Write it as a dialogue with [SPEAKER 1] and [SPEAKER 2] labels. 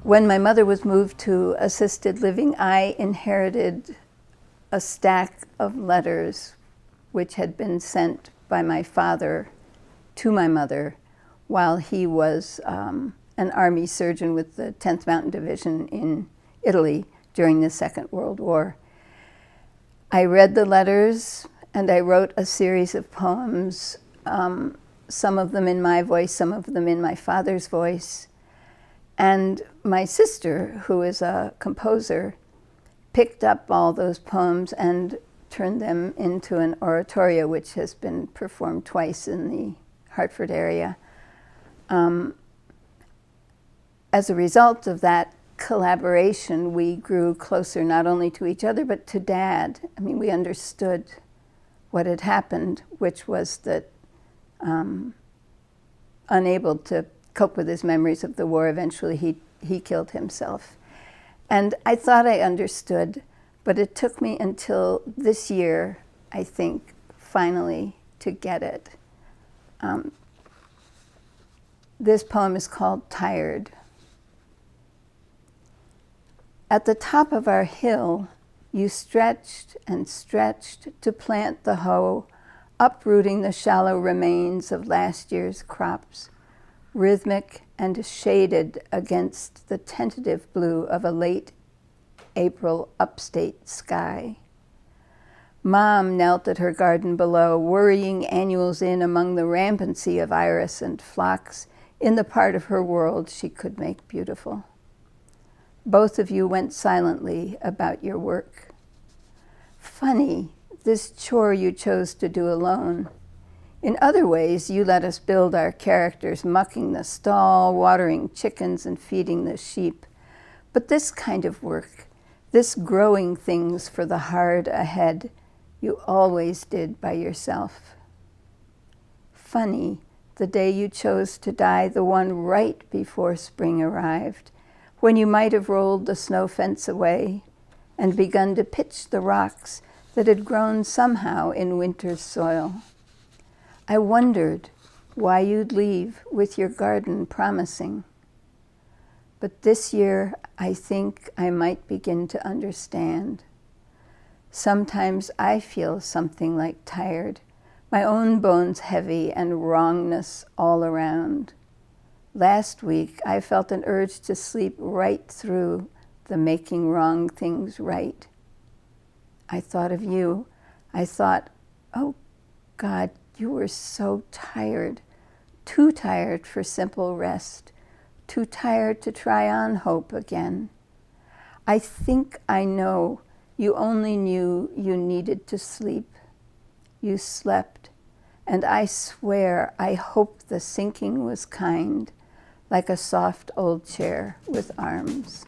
[SPEAKER 1] When my mother was moved to assisted living, I inherited a stack of letters which had been sent by my father to my mother while he was an army surgeon with the 10th Mountain Division in Italy during the Second World War. I read the letters and I wrote a series of poems, some of them in my voice, some of them in my father's voice. And my sister, who is a composer, picked up all those poems and turned them into an oratorio, which has been performed twice in the Hartford area. As a result of that collaboration, we grew closer not only to each other, but to Dad. I mean, we understood what had happened, which was that unable to cope with his memories of the war, eventually he killed himself. And I thought I understood, but it took me until this year, I think, finally to get it. This poem is called Tired. At the top of our hill, you stretched and stretched to plant the hoe, uprooting the shallow remains of last year's crops, rhythmic and shaded against the tentative blue of a late April upstate sky. Mom knelt at her garden below, worrying annuals in among the rampancy of iris and phlox in the part of her world she could make beautiful. Both of you went silently about your work. Funny, this chore you chose to do alone. In other ways, you let us build our characters, mucking the stall, watering chickens, and feeding the sheep. But this kind of work, this growing things for the hard ahead, you always did by yourself. Funny, the day you chose to die, the one right before spring arrived, when you might have rolled the snow fence away and begun to pitch the rocks that had grown somehow in winter's soil. I wondered why you'd leave with your garden promising. But this year, I think I might begin to understand. Sometimes I feel something like tired, my own bones heavy and wrongness all around. Last week, I felt an urge to sleep right through the making wrong things right. I thought of you. I thought, oh God, you were so tired, too tired for simple rest, too tired to try on hope again. I think I know you only knew you needed to sleep. You slept, and I swear I hope the sinking was kind, like a soft old chair with arms.